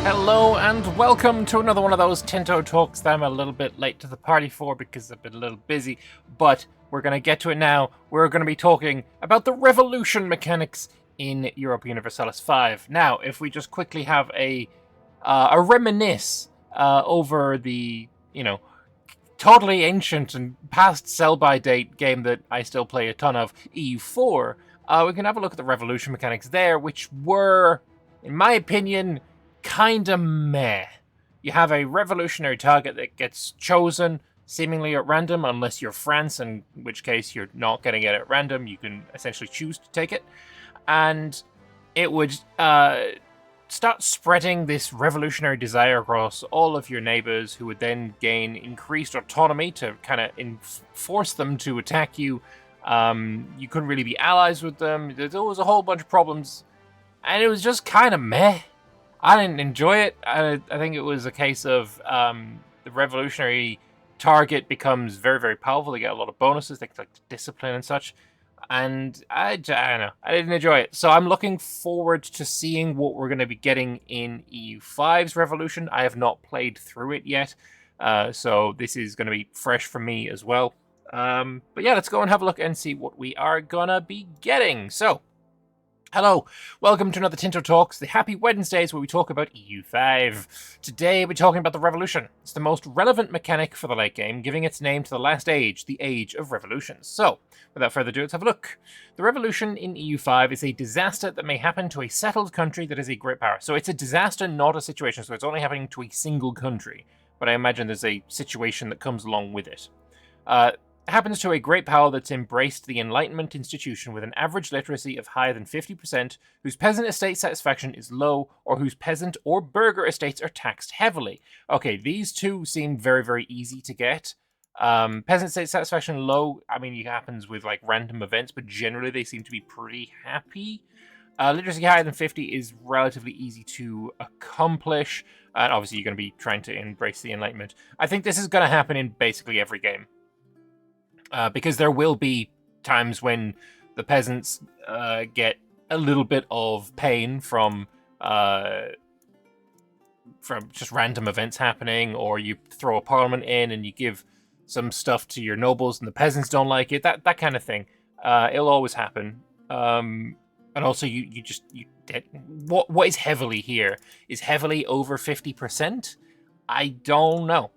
Hello and welcome to another one of those Tinto Talks that I'm a little bit late to the party for because I've been a little busy, but we're going to get to it now. We're going to be talking about the revolution mechanics in Europa Universalis 5. Now, if we just quickly have a reminisce over the, totally ancient and past sell-by date game that I still play a ton of, EU4, we can have a look at the revolution mechanics there, which were, in my opinion, kinda meh. You have a revolutionary target that gets chosen seemingly at random, unless you're France, in which case you're not getting it at random. You can essentially choose to take it. And it would start spreading this revolutionary desire across all of your neighbors, who would then gain increased autonomy to kind of force them to attack you. You couldn't really be allies with them. There was a whole bunch of problems, and it was just kind of meh. I didn't enjoy it. I think it was a case of the revolutionary target becomes very, very powerful. They get a lot of bonuses, things like discipline and such. And I don't know. I didn't enjoy it. So I'm looking forward to seeing what we're going to be getting in EU5's Revolution. I have not played through it yet. So this is going to be fresh for me as well. But yeah, let's go and have a look and see what we are going to be getting. So, hello, welcome to another Tinto Talks, the happy Wednesdays where we talk about EU5. Today we're talking about the Revolution. It's the most relevant mechanic for the late game, giving its name to the last age, the Age of Revolutions. So, without further ado, let's have a look. The Revolution in EU5 is a disaster that may happen to a settled country that is a great power. So it's a disaster, not a situation, so it's only happening to a single country. But I imagine there's a situation that comes along with it. Happens to a great power that's embraced the Enlightenment institution with an average literacy of higher than 50%, whose peasant estate satisfaction is low, or whose peasant or burgher estates are taxed heavily. Okay, these two seem very, very easy to get. Peasant estate satisfaction low, I mean, it happens with like random events, but generally they seem to be pretty happy. Literacy higher than 50 is relatively easy to accomplish, and obviously you're going to be trying to embrace the Enlightenment. I think this is going to happen in basically every game. Because there will be times when the peasants get a little bit of pain from just random events happening, or you throw a parliament in and you give some stuff to your nobles and the peasants don't like it. That kind of thing. It'll always happen. And also, what is heavily here is heavily over 50%. I don't know,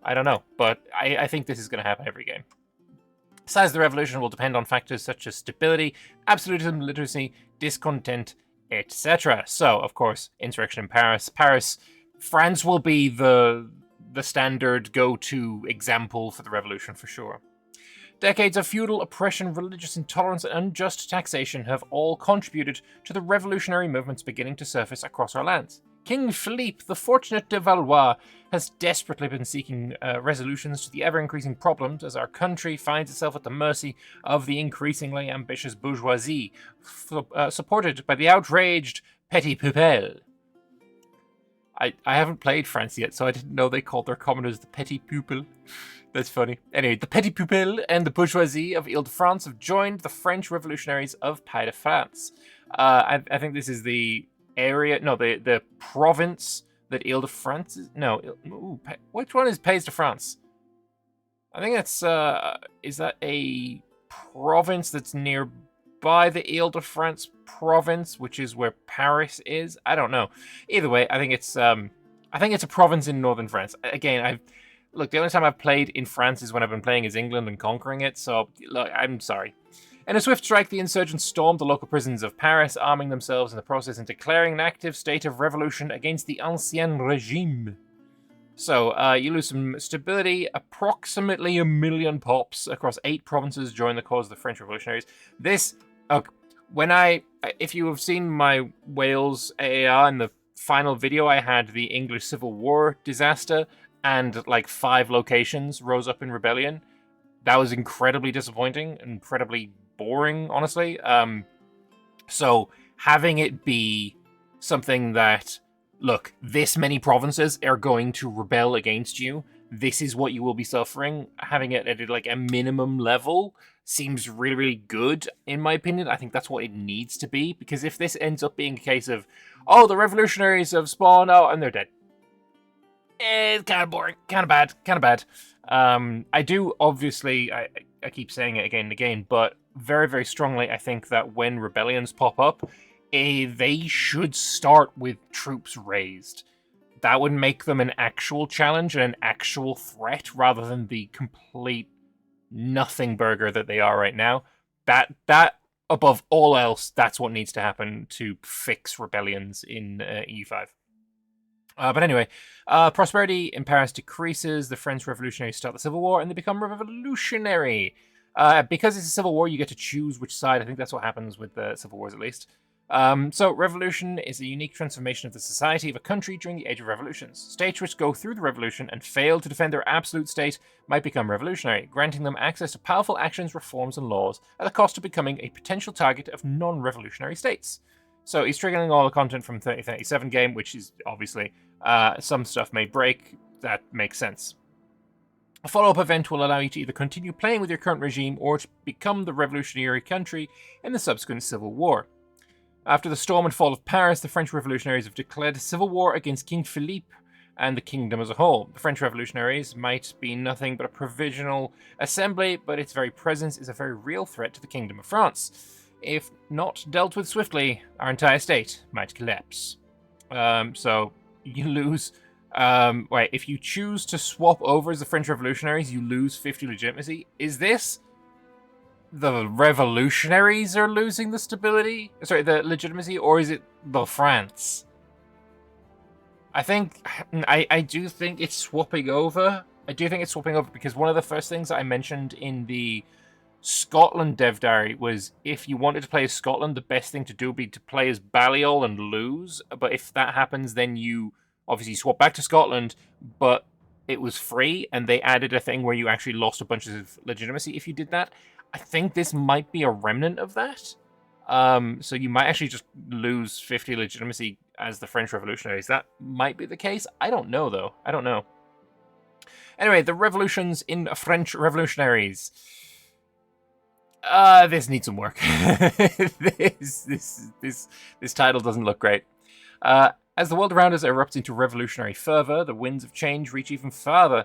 but I think this is going to happen every game. Size of the revolution will depend on factors such as stability, absolutism, literacy, discontent, etc. So, of course, insurrection in Paris. France will be the standard go-to example for the revolution for sure. Decades of feudal oppression, religious intolerance, and unjust taxation have all contributed to the revolutionary movements beginning to surface across our lands. King Philippe, the Fortunate de Valois, has desperately been seeking resolutions to the ever-increasing problems as our country finds itself at the mercy of the increasingly ambitious bourgeoisie, supported by the outraged petit peuple. I haven't played France yet, so I didn't know they called their commoners the petit peuple. That's funny. Anyway, the petit peuple and the bourgeoisie of Ile-de-France have joined the French revolutionaries of Pays de France. I think this is the province that Ile-de-France is. No, which one is Pays de France? I think that's is that a province that's nearby the Ile-de-France province, which is where Paris is? I don't know. Either way, I think it's a province in northern France. Again, the only time I've played in France is when I've been playing as England and conquering it. So look, I'm sorry. In a swift strike, the insurgents stormed the local prisons of Paris, arming themselves in the process and declaring an active state of revolution against the Ancien Regime. So, you lose some stability, approximately 1 million pops across 8 provinces join the cause of the French revolutionaries. If you have seen my Wales AAR in the final video, I had the English Civil War disaster, and like 5 locations rose up in rebellion. That was incredibly disappointing, incredibly boring, honestly. So having it be something that, look, this many provinces are going to rebel against you, this is what you will be suffering, having it at like a minimum level seems really, really good, in my opinion. I think that's what it needs to be, because if this ends up being a case of, oh, the revolutionaries have spawned out and they're dead, It's kind of boring, kind of bad, kind of bad. I do obviously, I keep saying it again and again, but very, very strongly, I think that when rebellions pop up, they should start with troops raised. That would make them an actual challenge and an actual threat rather than the complete nothing burger that they are right now. That above all else, that's what needs to happen to fix rebellions in EU5. But anyway, prosperity in Paris decreases. The French revolutionaries start the civil war, and they become revolutionary. Because it's a civil war, you get to choose which side. I think that's what happens with the civil wars, at least. So, revolution is a unique transformation of the society of a country during the Age of Revolutions. States which go through the revolution and fail to defend their absolute state might become revolutionary, granting them access to powerful actions, reforms, and laws at the cost of becoming a potential target of non-revolutionary states. So he's triggering all the content from 3037 game, which is obviously some stuff may break. That makes sense. A follow-up event will allow you to either continue playing with your current regime or to become the revolutionary country in the subsequent civil war. After the storm and fall of Paris, the French revolutionaries have declared a civil war against King Philippe and the kingdom as a whole. The French revolutionaries might be nothing but a provisional assembly, but its very presence is a very real threat to the Kingdom of France. If not dealt with swiftly, our entire state might collapse. So you lose. Wait, if you choose to swap over as the French revolutionaries, you lose 50 legitimacy. Is this the revolutionaries are losing the stability? Sorry, the legitimacy, or is it the France? I do think it's swapping over. I do think it's swapping over because one of the first things I mentioned in the Scotland dev diary was if you wanted to play as Scotland, the best thing to do would be to play as Balliol and lose. But if that happens, then you obviously swap back to Scotland, but it was free, and they added a thing where you actually lost a bunch of legitimacy if you did that. I think this might be a remnant of that. So you might actually just lose 50 legitimacy as the French revolutionaries. That might be the case. I don't know, though. I don't know. Anyway, the revolutions in French revolutionaries. This needs some work. This title doesn't look great. As the world around us erupts into revolutionary fervor, the winds of change reach even farther,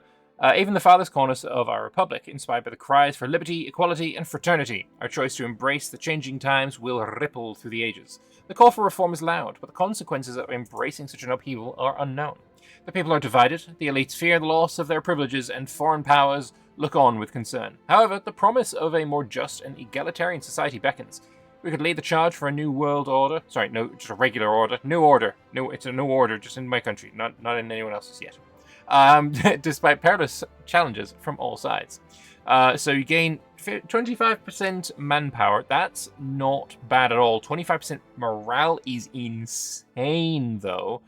even the farthest corners of our republic, inspired by the cries for liberty, equality, and fraternity. Our choice to embrace the changing times will ripple through the ages. The call for reform is loud, but the consequences of embracing such an upheaval are unknown. The people are divided, the elites fear the loss of their privileges, and foreign powers look on with concern. However, the promise of a more just and egalitarian society beckons. We could lead the charge for a new world order. Sorry, no, just a regular order. New order. No, it's a new order just in my country, not in anyone else's yet. Despite perilous challenges from all sides. So you gain 25% manpower. That's not bad at all. 25% morale is insane, though.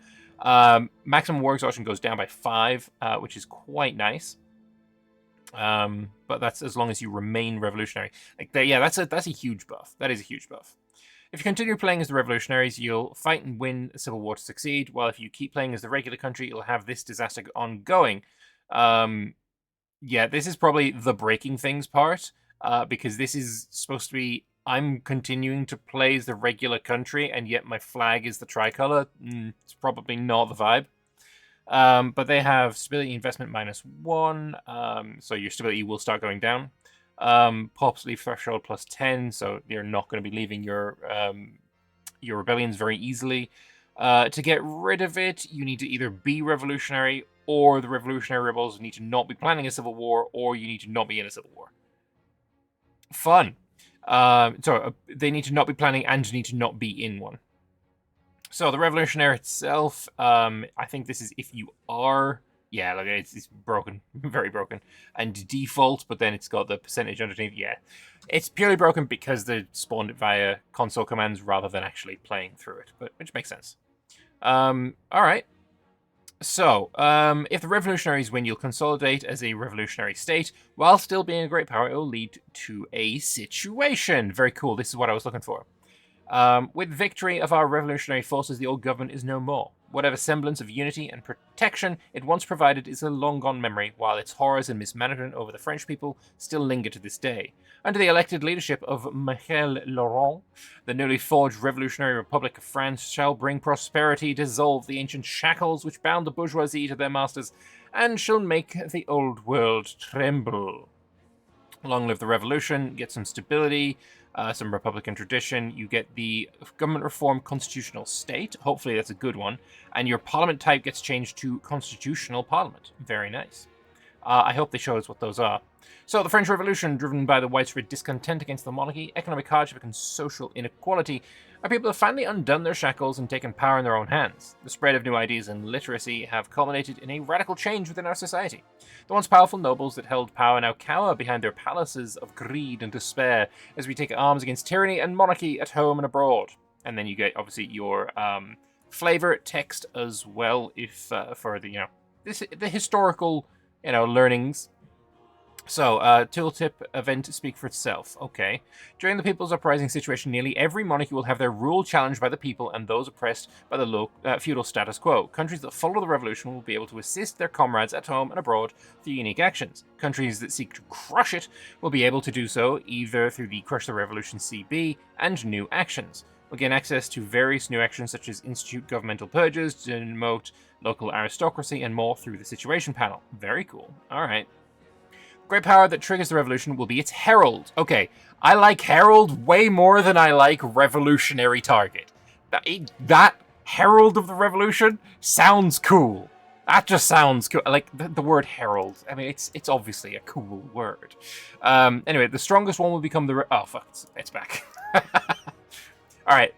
Maximum war exhaustion goes down by 5, which is quite nice. But that's as long as you remain revolutionary. That's a huge buff. That is a huge buff. If you continue playing as the revolutionaries, you'll fight and win a civil war to succeed, while if you keep playing as the regular country, you'll have this disaster ongoing. This is probably the breaking things part, because this is supposed to be, I'm continuing to play as the regular country, and yet my flag is the tricolor. It's probably not the vibe. But they have stability investment -1, so your stability will start going down. Pops leave threshold +10, so you're not going to be leaving your rebellions very easily. To get rid of it, you need to either be revolutionary, or the revolutionary rebels need to not be planning a civil war, or you need to not be in a civil war. Fun. They need to not be planning and need to not be in one. So the revolutionary itself, I think this is if you are, look, it's broken, very broken, and default, but then it's got the percentage underneath. Yeah, it's purely broken because they spawned it via console commands rather than actually playing through it, but which makes sense. All right. So, if the revolutionaries win, you'll consolidate as a revolutionary state. While still being a great power, it will lead to a situation. Very cool. This is what I was looking for. With victory of our revolutionary forces, the old government is no more. Whatever semblance of unity and protection it once provided is a long-gone memory, while its horrors and mismanagement over the French people still linger to this day. Under the elected leadership of Michel Laurent, the newly forged Revolutionary Republic of France shall bring prosperity, dissolve the ancient shackles which bound the bourgeoisie to their masters, and shall make the old world tremble. Long live the revolution, get some stability, some Republican tradition, you get the government reform constitutional state, hopefully that's a good one, and your parliament type gets changed to constitutional parliament. Very nice. I hope they show us what those are. So, the French Revolution, driven by the widespread discontent against the monarchy, economic hardship, and social inequality, our people have finally undone their shackles and taken power in their own hands. The spread of new ideas and literacy have culminated in a radical change within our society. The once powerful nobles that held power now cower behind their palaces of greed and despair as we take arms against tyranny and monarchy at home and abroad. And then you get, obviously, your flavor text as well, if for the, the historical, learnings. So, tooltip event speak for itself. Okay. During the People's Uprising situation, nearly every monarchy will have their rule challenged by the people and those oppressed by the feudal status quo. Countries that follow the revolution will be able to assist their comrades at home and abroad through unique actions. Countries that seek to crush it will be able to do so either through the Crush the Revolution CB and new actions. We'll gain access to various new actions such as institute governmental purges, demote local aristocracy, and more through the situation panel. Very cool. Alright. Great power that triggers the revolution will be its herald. Okay, I like herald way more than I like revolutionary target. That herald of the revolution sounds cool. That just sounds cool. Like the word herald. I mean, it's obviously a cool word. Anyway, the strongest one will become the... oh, fuck. It's back. Alright.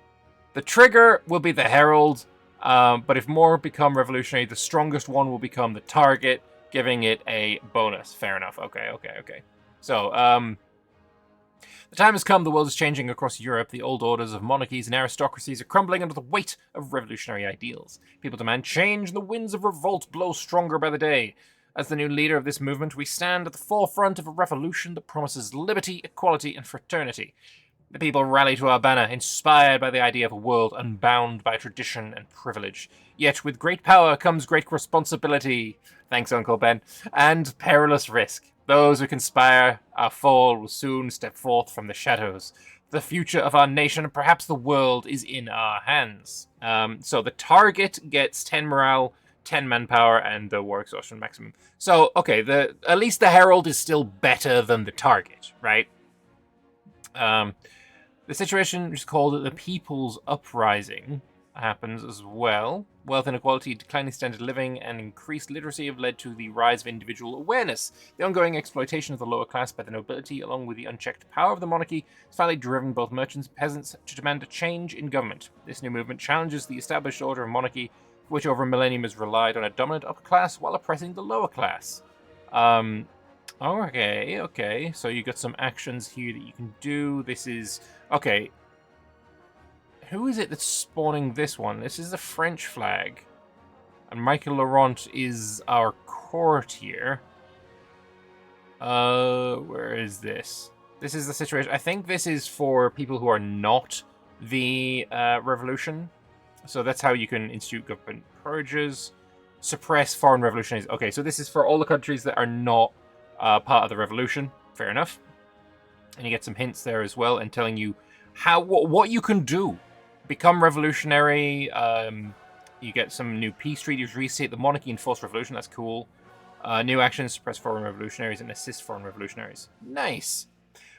The trigger will be the herald. But if more become revolutionary, the strongest one will become the target, giving it a bonus. Fair enough. Okay. So, the time has come. The world is changing across Europe. The old orders of monarchies and aristocracies are crumbling under the weight of revolutionary ideals. People demand change, and the winds of revolt blow stronger by the day. As the new leader of this movement, we stand at the forefront of a revolution that promises liberty, equality, and fraternity. The people rally to our banner, inspired by the idea of a world unbound by tradition and privilege. Yet with great power comes great responsibility. Thanks, Uncle Ben. And perilous risk. Those who conspire our fall will soon step forth from the shadows. The future of our nation, and perhaps the world, is in our hands. So the target gets 10 morale, 10 manpower, and the war exhaustion maximum. So, okay, at least the herald is still better than the target, right? The situation is called the People's Uprising happens as well. Wealth inequality, declining standard of living, and increased literacy have led to the rise of individual awareness. The ongoing exploitation of the lower class by the nobility, along with the unchecked power of the monarchy, has finally driven both merchants and peasants to demand a change in government. This new movement challenges the established order of monarchy, which over a millennium has relied on a dominant upper class while oppressing the lower class. Okay. So you got some actions here that you can do. This is... okay. Who is it that's spawning this one? This is the French flag. And Michael Laurent is our courtier. Where is this? This is the situation. I think this is for people who are not the revolution. So that's how you can institute government purges, suppress foreign revolutionaries. Okay, so this is for all the countries that are not part of the revolution. Fair enough. And you get some hints there as well, and telling you what you can do. Become revolutionary. You get some new peace treaties, restate the monarchy, and force revolution. That's cool. New actions, suppress foreign revolutionaries, and assist foreign revolutionaries. Nice.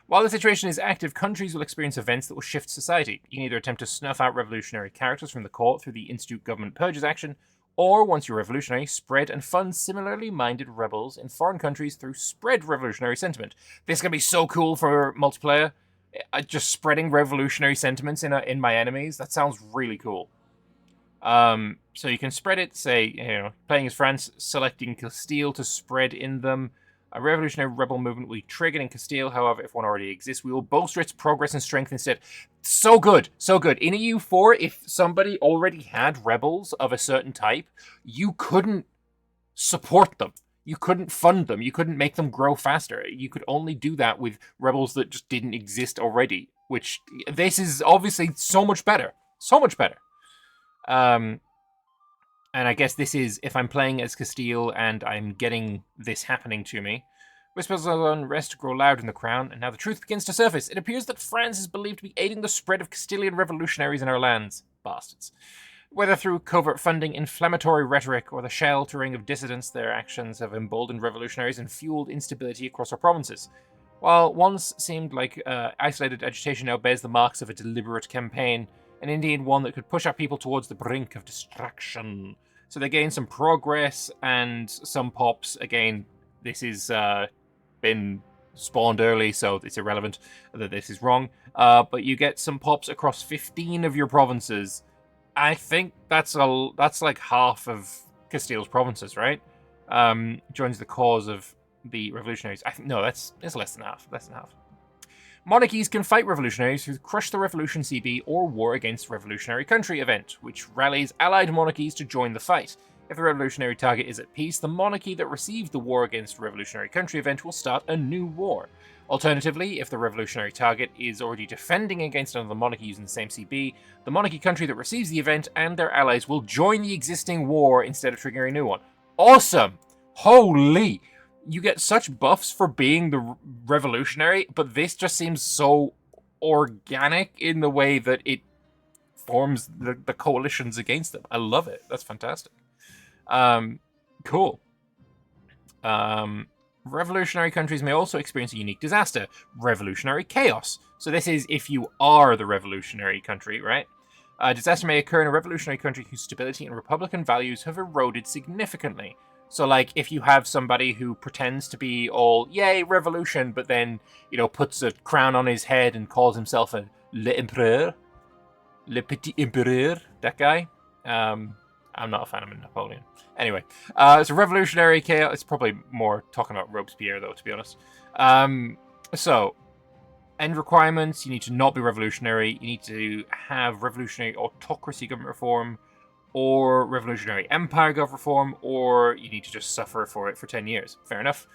While the situation is active, countries will experience events that will shift society. You can either attempt to snuff out revolutionary characters from the court through the institute government purges action, or, once you're revolutionary, spread and fund similarly minded rebels in foreign countries through spread revolutionary sentiment. This is going to be so cool for multiplayer. Just spreading revolutionary sentiments in my enemies. That sounds really cool. So you can spread it, say, playing as France, selecting Castile to spread in them. A revolutionary rebel movement will be triggered in Castile. However, if one already exists, we will bolster its progress and strength instead. So good. So good. In EU4, if somebody already had rebels of a certain type, you couldn't support them. You couldn't fund them. You couldn't make them grow faster. You could only do that with rebels that just didn't exist already, which this is obviously so much better. So much better. And I guess this is if I'm playing as Castile and I'm getting this happening to me. Whispers of unrest grow loud in the crown, and now the truth begins to surface. It appears that France is believed to be aiding the spread of Castilian revolutionaries in our lands. Bastards. Whether through covert funding, inflammatory rhetoric, or the sheltering of dissidents, their actions have emboldened revolutionaries and fueled instability across our provinces. While once seemed like isolated agitation, now bears the marks of a deliberate campaign, and indeed one that could push our people towards the brink of destruction. So they gain some progress and some pops. Again, this is been spawned early, so it's irrelevant that this is wrong. But you get some pops across 15 of your provinces. I think that's like half of Castile's provinces, right? Joins the cause of the revolutionaries. I think no, it's less than half. Less than half. Monarchies can fight revolutionaries through Crush the Revolution CB or War Against Revolutionary Country event, which rallies allied monarchies to join the fight. If the revolutionary target is at peace, the monarchy that received the War Against Revolutionary Country event will start a new war. Alternatively, if the revolutionary target is already defending against another monarchy using the same CB, the monarchy country that receives the event and their allies will join the existing war instead of triggering a new one. Awesome! Holy! You get such buffs for being the revolutionary, but this just seems so organic in the way that it forms the coalitions against them. I love it. That's fantastic. Cool. Revolutionary countries may also experience a unique disaster, revolutionary chaos. So this is if you are the revolutionary country, right? A disaster may occur in a revolutionary country whose stability and republican values have eroded significantly. So, like, if you have somebody who pretends to be all, yay, revolution, but then, puts a crown on his head and calls himself a l'empereur, le petit empereur, that guy. I'm not a fan of Napoleon. Anyway, it's a revolutionary chaos. It's probably more talking about Robespierre, though, to be honest. So, end requirements, you need to not be revolutionary. You need to have revolutionary autocracy government reform, or revolutionary empire government reform, or you need to just suffer for it for 10 years. Fair enough.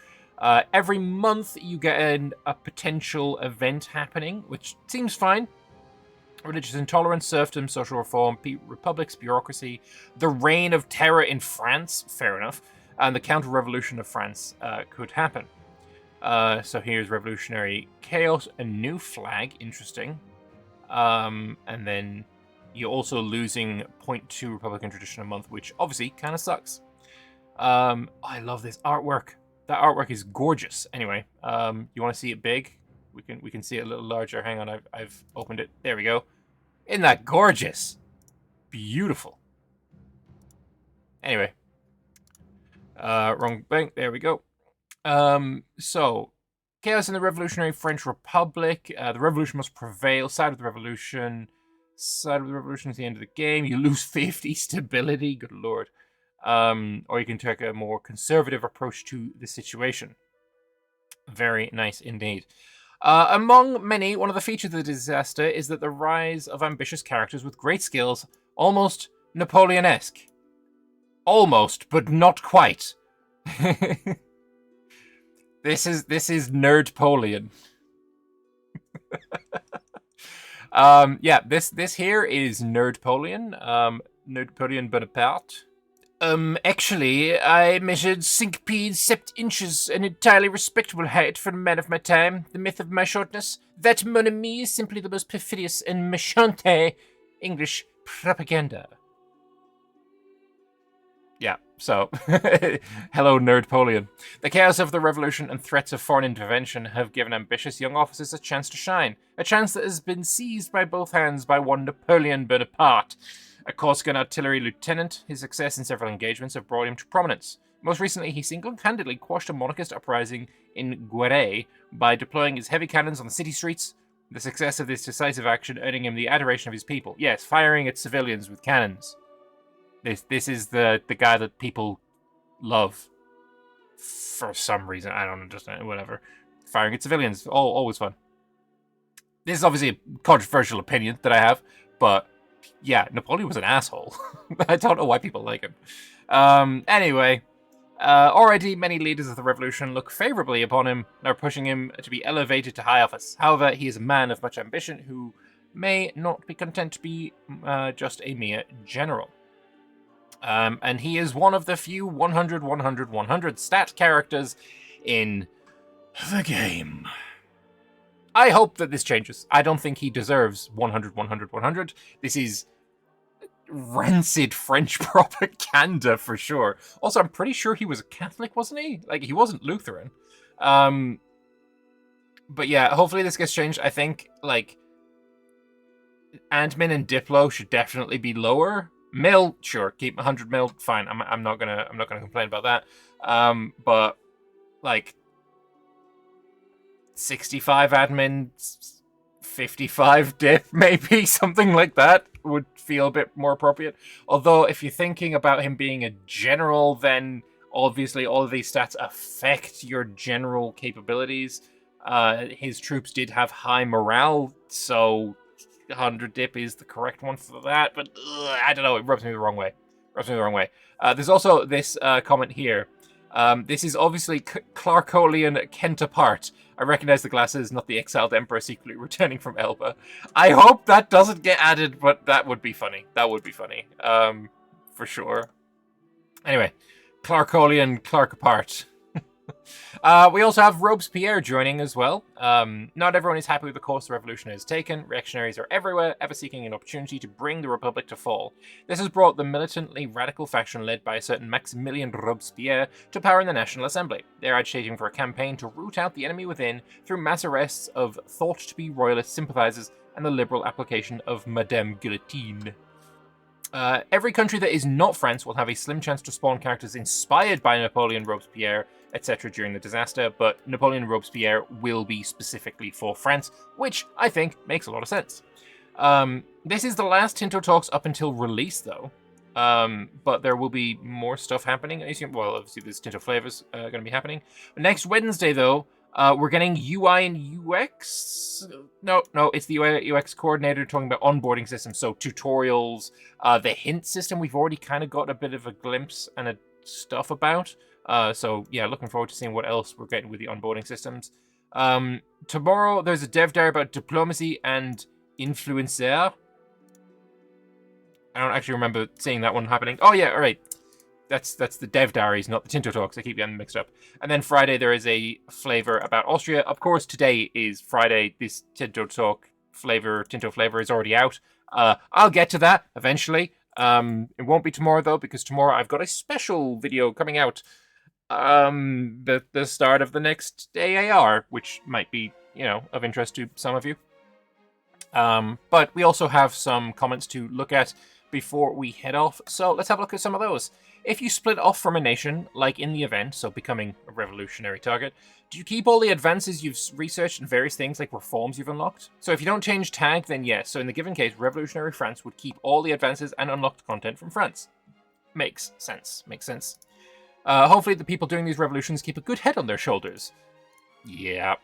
Every month you get a potential event happening, which seems fine. Religious intolerance, serfdom, social reform, republics, bureaucracy, the reign of terror in France, fair enough, and the counter-revolution of France could happen. So here's revolutionary chaos, a new flag, interesting. And then you're also losing 0.2 Republican tradition a month, which obviously kind of sucks. I love this artwork. That artwork is gorgeous. Anyway, you want to see it big? We can see it a little larger. Hang on, I've opened it. There we go. Isn't that gorgeous? Beautiful. Anyway, wrong thing. There we go. So chaos in the revolutionary French Republic. The revolution must prevail. Side of the revolution. Side of the revolution is the end of the game. You lose 50 stability. Good lord. Or you can take a more conservative approach to the situation. Very nice indeed. Among many, one of the features of the disaster is that the rise of ambitious characters with great skills, almost Napoleon-esque. Almost, but not quite. This is Nerdpoleon. Yeah, this here is Nerdpoleon. Nerdpoleon Bonaparte. Actually, I measured 5 feet 7 inches, an entirely respectable height for a man of my time. The myth of my shortness, that mon ami is simply the most perfidious and méchante English propaganda. Yeah, so, hello Nerdpoleon. The chaos of the revolution and threats of foreign intervention have given ambitious young officers a chance to shine. A chance that has been seized by both hands by one Napoleon Bonaparte. A Corsican artillery lieutenant, his success in several engagements have brought him to prominence. Most recently, he single-handedly quashed a monarchist uprising in Guéret by deploying his heavy cannons on the city streets, the success of this decisive action earning him the adoration of his people. Yes, firing at civilians with cannons. This is the guy that people love. For some reason, I don't understand, whatever. Firing at civilians, always fun. This is obviously a controversial opinion that I have, but yeah, Napoleon was an asshole. I don't know why people like him. Anyway, already many leaders of the revolution look favorably upon him and are pushing him to be elevated to high office. However, he is a man of much ambition who may not be content to be just a mere general. And he is one of the few 100, 100, 100 stat characters in the game. I hope that this changes. I don't think he deserves 100, 100, 100. This is rancid French propaganda for sure. Also, I'm pretty sure he was a Catholic, wasn't he? Like, he wasn't Lutheran. But yeah, hopefully this gets changed. I think, like, admin and Diplo should definitely be lower. Mil, sure, keep 100 mil, fine. I'm not gonna complain about that. But like 65 admin, 55 dip, maybe something like that would feel a bit more appropriate. Although if you're thinking about him being a general, then obviously all of these stats affect your general capabilities. His troops did have high morale, so 100 dip is the correct one for that, but I don't know, it rubs me the wrong way. There's also this comment here. This is obviously Clarkolian Kent apart. I recognize the glasses, not the exiled emperor secretly returning from Elba. I hope that doesn't get added, but that would be funny. For sure. Anyway, Clarkolian Clark apart. We also have Robespierre joining as well. Not everyone is happy with the course the revolution has taken. Reactionaries are everywhere, ever seeking an opportunity to bring the Republic to fall. This has brought the militantly radical faction led by a certain Maximilien Robespierre to power in the National Assembly. They are agitating for a campaign to root out the enemy within through mass arrests of thought-to-be royalist sympathizers and the liberal application of Madame Guillotine. Every country that is not France will have a slim chance to spawn characters inspired by Napoleon Robespierre, etc. during the disaster, but Napoleon Robespierre will be specifically for France, which I think makes a lot of sense. This is the last Tinto Talks up until release, though, but there will be more stuff happening. Well, obviously there's Tinto Flavors going to be happening. Next Wednesday, though, we're getting UI and UX. No, it's the UI UX coordinator talking about onboarding systems, so tutorials, the hint system. We've already kind of got a bit of a glimpse and a stuff about. So yeah, looking forward to seeing what else we're getting with the onboarding systems. Tomorrow there's a dev diary about diplomacy and influencer. I don't actually remember seeing that one happening. Oh yeah, all right. That's the dev diaries, not the Tinto Talks. I keep getting mixed up. And then Friday there is a flavor about Austria. Of course, today is Friday. This Tinto flavor is already out. I'll get to that eventually. It won't be tomorrow though, because tomorrow I've got a special video coming out. The start of the next AAR, which might be, of interest to some of you. But we also have some comments to look at before we head off. So let's have a look at some of those. If you split off from a nation, like in the event, so becoming a revolutionary target, do you keep all the advances you've researched and various things like reforms you've unlocked? So if you don't change tag, then yes. So in the given case, revolutionary France would keep all the advances and unlocked content from France. Makes sense. Hopefully the people doing these revolutions keep a good head on their shoulders. Yeah.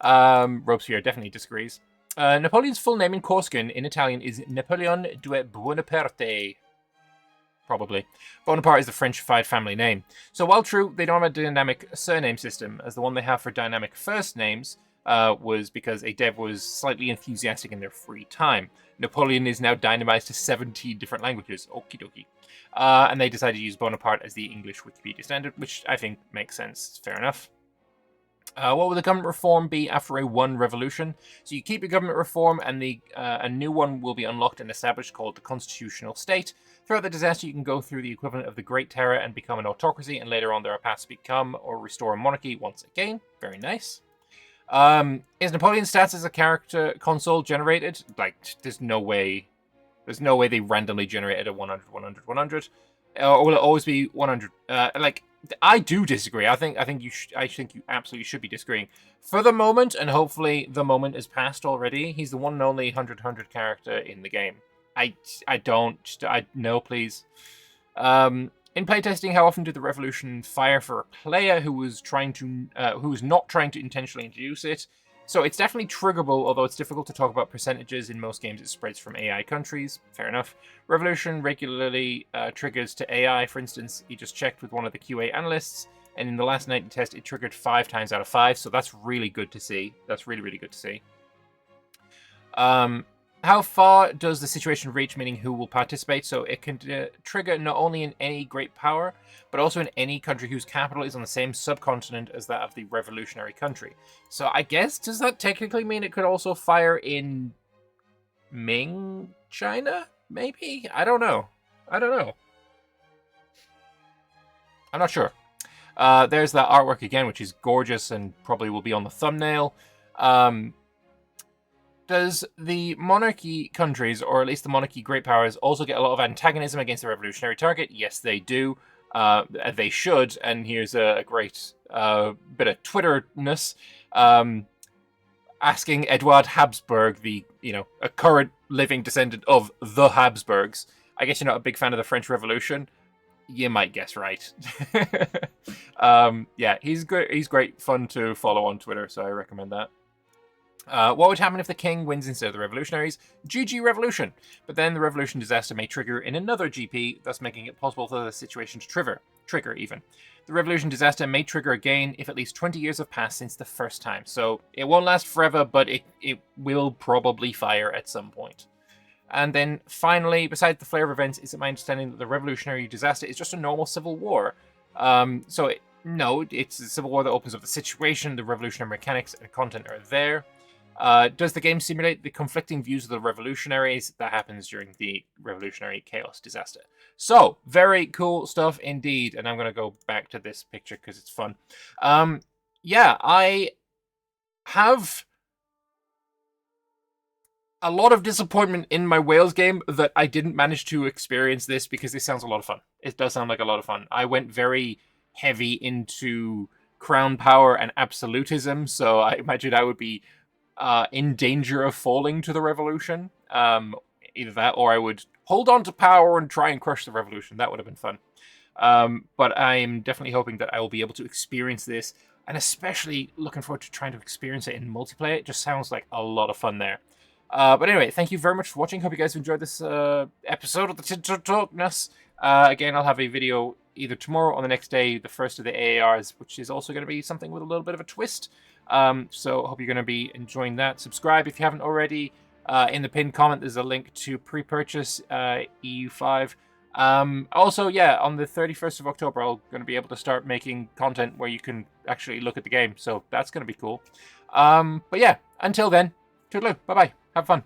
Robespierre definitely disagrees. Napoleon's full name in Corsican in Italian is Napoleon due Buonaparte. Probably. Bonaparte is the Frenchified family name. So while true, they don't have a dynamic surname system, as the one they have for dynamic first names was because a dev was slightly enthusiastic in their free time. Napoleon is now dynamized to 17 different languages. Okie dokie. And they decided to use Bonaparte as the English Wikipedia standard, which I think makes sense. Fair enough. What would the government reform be after a one revolution? So you keep your government reform, and a new one will be unlocked and established called the constitutional state. Throughout the disaster, you can go through the equivalent of the Great Terror and become an autocracy, and later on there are paths to become or restore a monarchy once again. Very nice. Is Napoleon's stats as a character console generated? Like, there's no way they randomly generated a 100, 100, 100. Or will it always be 100? I do disagree. I think you absolutely should be disagreeing. For the moment, and hopefully the moment is past already, he's the one and only 100 character in the game. No, please. In playtesting, how often did the revolution fire for a player who was not trying to intentionally introduce it? So it's definitely triggerable, although it's difficult to talk about percentages. In most games, it spreads from AI countries. Fair enough. Revolution regularly triggers to AI. For instance, he just checked with one of the QA analysts, and in the last night test, it triggered 5 times out of 5. So that's really good to see. That's really, really good to see. How far does the situation reach, meaning who will participate? So it can trigger not only in any great power, but also in any country whose capital is on the same subcontinent as that of the revolutionary country. So I guess, does that technically mean it could also fire in Ming China? Maybe? I don't know. I don't know. I'm not sure. There's that artwork again, which is gorgeous and probably will be on the thumbnail. Does the monarchy countries, or at least the monarchy great powers, also get a lot of antagonism against the revolutionary target? Yes, they do. They should. And here's a great bit of Twitterness. Asking Eduard Habsburg, a current living descendant of the Habsburgs. I guess you're not a big fan of the French Revolution. You might guess right. Yeah, he's great. He's great fun to follow on Twitter, so I recommend that. What would happen if the king wins instead of the revolutionaries? GG revolution. But then the revolution disaster may trigger in another GP, thus making it possible for the situation to trigger even. The revolution disaster may trigger again if at least 20 years have passed since the first time. So it won't last forever, but it will probably fire at some point. And then finally, besides the flare of events, is it my understanding that the revolutionary disaster is just a normal civil war? No, it's a civil war that opens up the situation, the revolutionary mechanics and content are there. Does the game simulate the conflicting views of the revolutionaries? That happens during the revolutionary chaos disaster. So, very cool stuff indeed. And I'm going to go back to this picture because it's fun. Yeah, I have a lot of disappointment in my Wales game that I didn't manage to experience this because this sounds a lot of fun. It does sound like a lot of fun. I went very heavy into crown power and absolutism, so I imagine I would be in danger of falling to the revolution. Either that or I would hold on to power and try and crush the revolution. That would have been fun. But I'm definitely hoping that I will be able to experience this, and especially looking forward to trying to experience it in multiplayer. It just sounds like a lot of fun there. But anyway, thank you very much for watching. Hope you guys enjoyed this episode of the Talkness. Again, I'll have a video either tomorrow or the next day, the first of the AARs, which is also going to be something with a little bit of a twist. So I hope you're going to be enjoying that. Subscribe if you haven't already. In the pinned comment, there's a link to pre-purchase EU5. Also, yeah, on the 31st of October, I'm going to be able to start making content where you can actually look at the game. So that's going to be cool. But yeah, until then, toodaloo. Bye-bye. Have fun.